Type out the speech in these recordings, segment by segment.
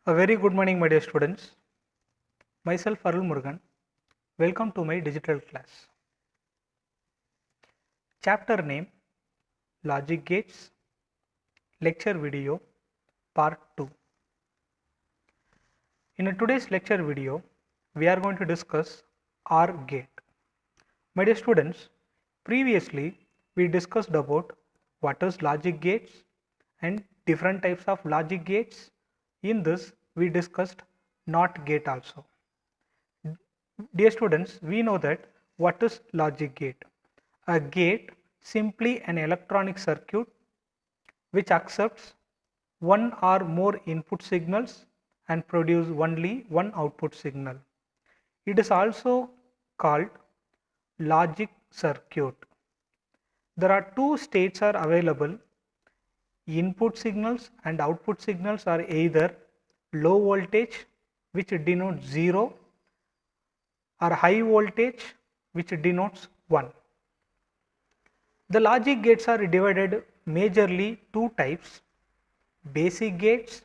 A very good morning, my dear students. Myself, Arul Murugan. Welcome to my digital class. Chapter name Logic Gates, Lecture Video, Part 2. In today's lecture video, we are going to discuss OR gate. My dear students, previously we discussed about what is logic gates and different types of logic gates. In this, we discussed NOT gate also. Dear students, we know that what is logic gate? A gate simply an electronic circuit which accepts one or more input signals and produce only one output signal. It is also called logic circuit. There are two states are available. Input signals and output signals are either low voltage, which denotes 0, or high voltage, which denotes 1. The logic gates are divided majorly two types: basic gates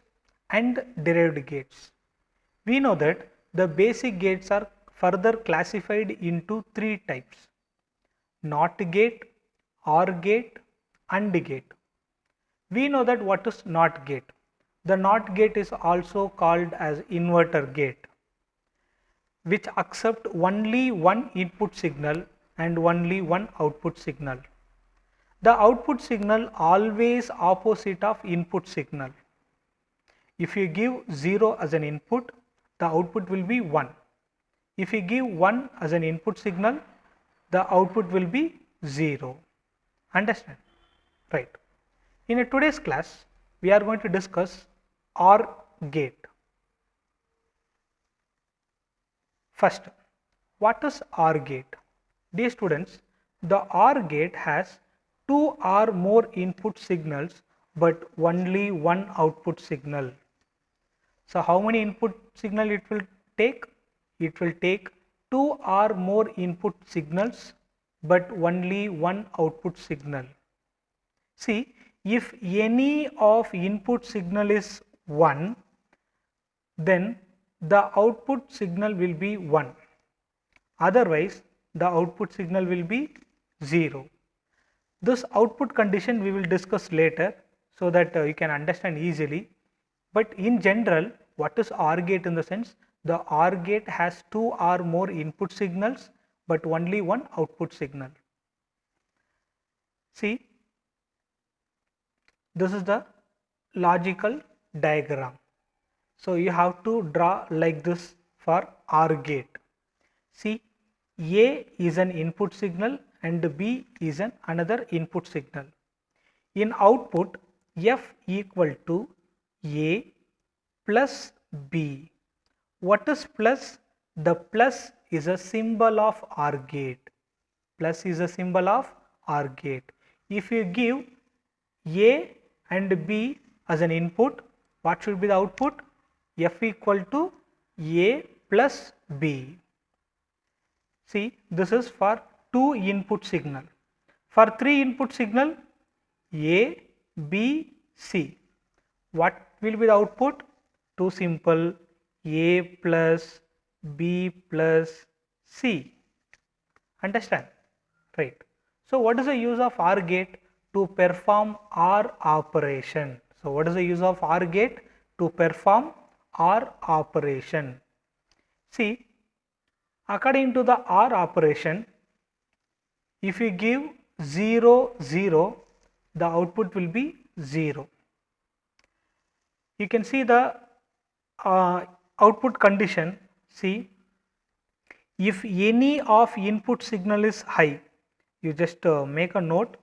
and derived gates. We know that the basic gates are further classified into three types: NOT gate, OR gate, AND gate. We know that what is NOT gate. The NOT gate is also called as inverter gate, which accept only one input signal and only one output signal. The output signal always opposite of input signal. If you give 0 as an input, the output will be 1. If you give 1 as an input signal, the output will be 0. Understand? Right. In today's class, we are going to discuss OR gate. First, what is OR gate? Dear students, the OR gate has two or more input signals but only one output signal. So how many input signal it will take? It will take two or more input signals but only one output signal. See, if any of input signal is 1, then the output signal will be 1. Otherwise, the output signal will be 0. This output condition we will discuss later so that you can understand easily. But in general, what is OR gate in the sense? The OR gate has two or more input signals but only one output signal. See, this is the logical diagram. So you have to draw like this for OR gate. See, A is an input signal and B is another input signal. In output, F equal to A plus B. What is plus? The plus is a symbol of OR gate. Plus is a symbol of OR gate. If you give A and B as an input, what should be the output? F equal to A plus B. See, this is for 2 input signal. For 3 input signal, A, B, C. What will be the output? Too simple, A plus B plus C. Understand? Right. So what is the use of OR gate? To perform OR operation. So what is the use of OR gate? To perform OR operation. See, according to the OR operation, if you give 0, 0, the output will be 0. You can see the output condition. See, if any of input signal is high, you just make a note.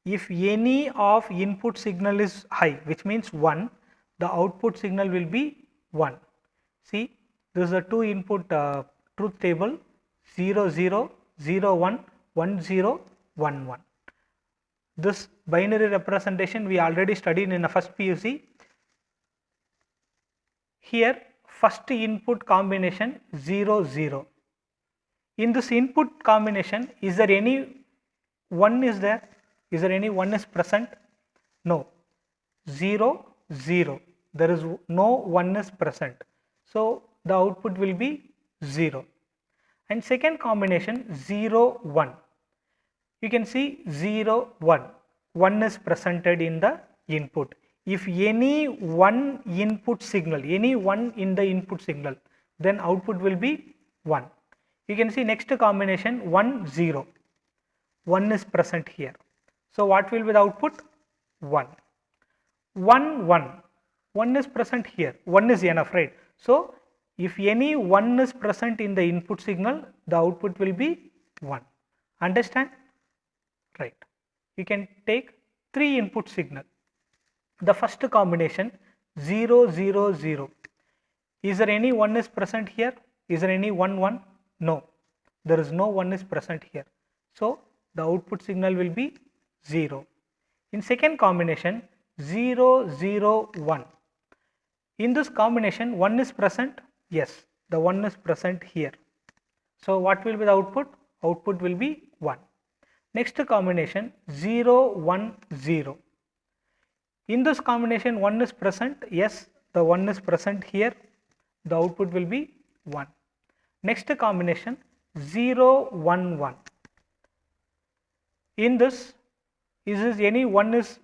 If any of input signal is high, which means 1, the output signal will be 1. See, this is a 2 input truth table: 0, 0, 0, 1, 1, 0, 1, 1. This binary representation we already studied in the first PUC. Here, first input combination 0, 0. In this input combination, is there any 1 is there? Is there any 1 is present? No. 0, 0. there is no 1 is present, so the output will be 0. And second combination 0 1, you can see 0 1, 1 is presented in the input. If any one input signal, any one in the input signal, then output will be 1. You can see next combination 1 0, 1 is present here, so what will be the output? 1. 1 1, 1 is present here, 1 is enough, right? So if any 1 is present in the input signal, the output will be 1. Understand? Right. You can take 3 input signal. The first combination 0 0 0. Is there any 1 is present here? Is there any 1 1? No. There is no 1 is present here. So the output signal will be 0. In second combination 0 0 1. In this combination 1 is present? Yes, the 1 is present here. So what will be the output? Output will be 1. Next combination 0 1 0. In this combination 1 is present? Yes, the 1 is present here, the output will be 1. Next combination 0 1 1. In this, is this any 1 is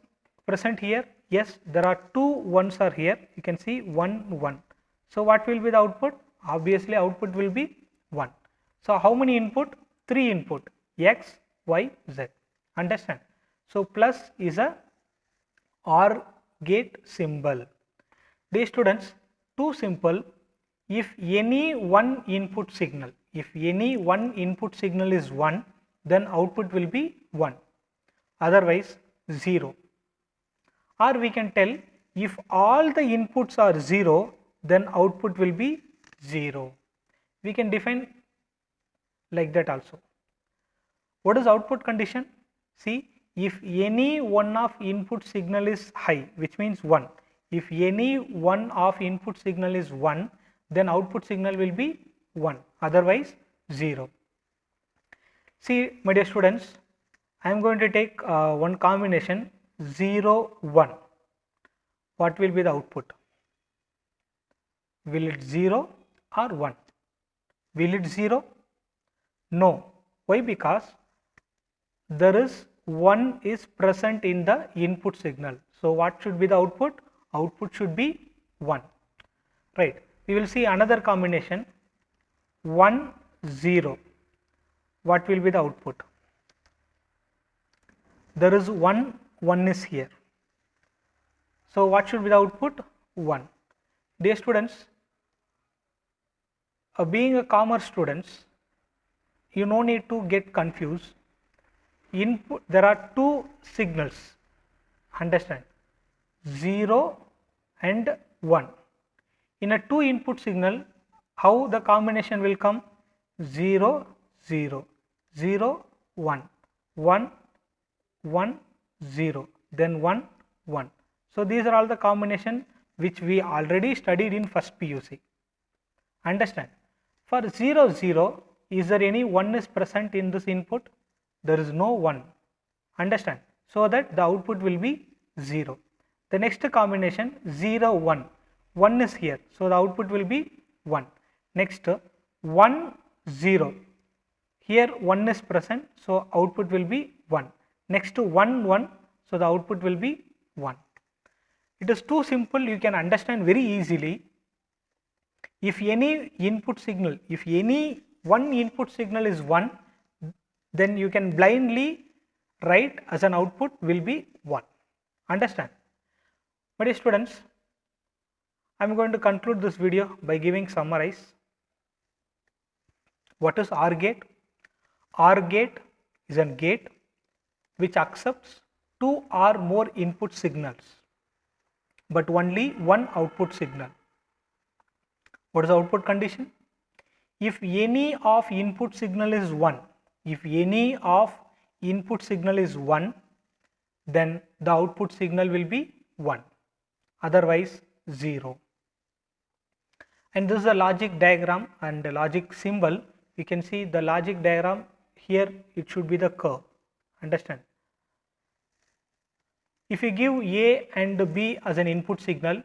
present here? Yes, there are 2 ones are here, you can see 1 1. So what will be the output? Obviously output will be 1. So how many input? 3 input, x, y, z. Understand? So plus is a OR gate symbol. Dear students, too simple. If any one input signal, is 1, then output will be 1, otherwise 0. Or we can tell, if all the inputs are 0, then output will be 0. We can define like that also. What is output condition? See, if any one of input signal is high, which means 1. If any one of input signal is 1, then output signal will be 1, otherwise 0. See, my dear students, I am going to take one combination 0 1. What will be the output? Will it 0 or 1? Will it 0? No. Why? Because there is 1 is present in the input signal. So what should be the output? Output should be 1. Right. We will see another combination 1 0. What will be the output? There is 1 is here. So what should be the output? 1. Dear students, being a commerce students, you no need to get confused. Input, there are 2 signals, understand, 0 and 1. In a 2 input signal, how the combination will come? 0 0 0 1 1 1 0, then 1 1. So these are all the combination which we already studied in first PUC. Understand? For 0 0, is there any 1 is present in this input? There is no 1. Understand? So that the output will be 0. The next combination 0 1. 1 is here, so the output will be 1. Next 1 0. Here 1 is present, so output will be 1. Next 1 1, so the output will be 1. It is too simple, you can understand very easily. If any input signal, if any one input signal is 1, then you can blindly write as an output will be 1. Understand? My dear students, I am going to conclude this video by giving summarize. What is OR gate? OR gate is a gate which accepts 2 or more input signals, but only one output signal. What is the output condition? If any of input signal is 1, then the output signal will be 1, otherwise 0. And this is a logic diagram and the logic symbol. You can see the logic diagram here, it should be the curve. Understand? If you give A and B as an input signal,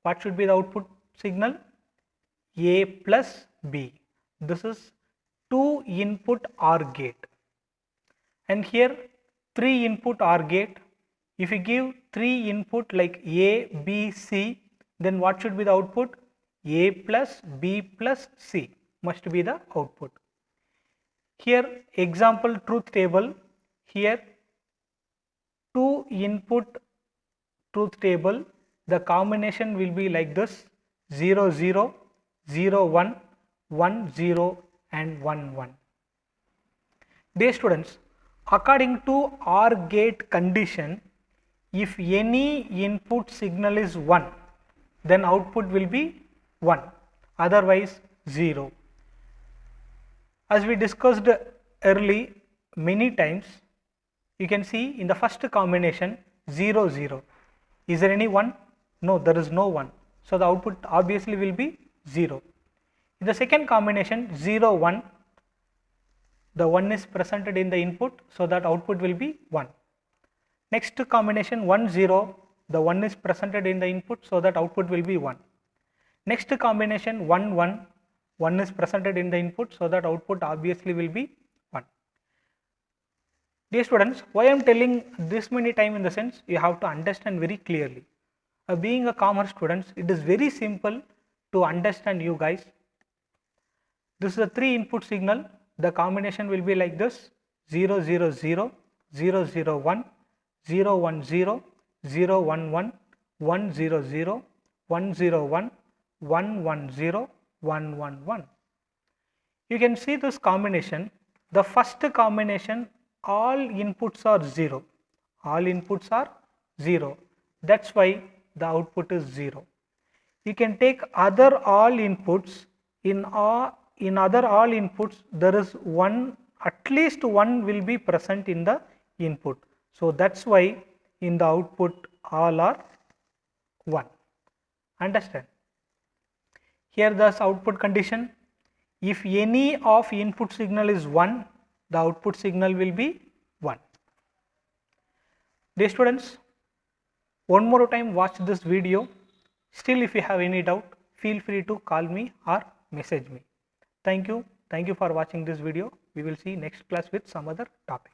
What should be the output signal? A plus B. This is 2 input OR gate. And here 3 input OR gate. If you give 3 input like A, B, C, then what should be the output? A plus B plus C must be the output. Here example truth table, here 2 input truth table, the combination will be like this: 0 0, 0 1, 1 0 and 1 1. Dear students, according to OR gate condition, if any input signal is 1, then output will be 1, otherwise 0. As we discussed early many times, you can see in the first combination 0 0. Is there any 1? No, there is no 1. So the output obviously will be 0. In the second combination 0 1, the 1 is presented in the input, so that output will be 1. Next combination 1 0, the 1 is presented in the input, so that output will be 1. Next combination 1 1, 1 is presented in the input, so that output obviously will be 1. Dear students, why I am telling this many time in the sense you have to understand very clearly. Being a commerce students, it is very simple to understand you guys. This is a 3 input signal. The combination will be like this: 0 0 0, 0 0 1, 0 1 0, 0 1 1, 1 0 0, 1 0 1, 1 1 0, 1 1 1. You can see this combination. The first combination, all inputs are 0. All inputs are 0. That's why the output is 0. You can take other all inputs. In other all inputs, there is one, at least one will be present in the input. So that's why in the output all are 1. Understand? Here the output condition: if any of input signal is 1, the output signal will be 1. Dear students, one more time watch this video. Still, if you have any doubt, feel free to call me or message me. Thank you for watching this video. We will see next class with some other topic.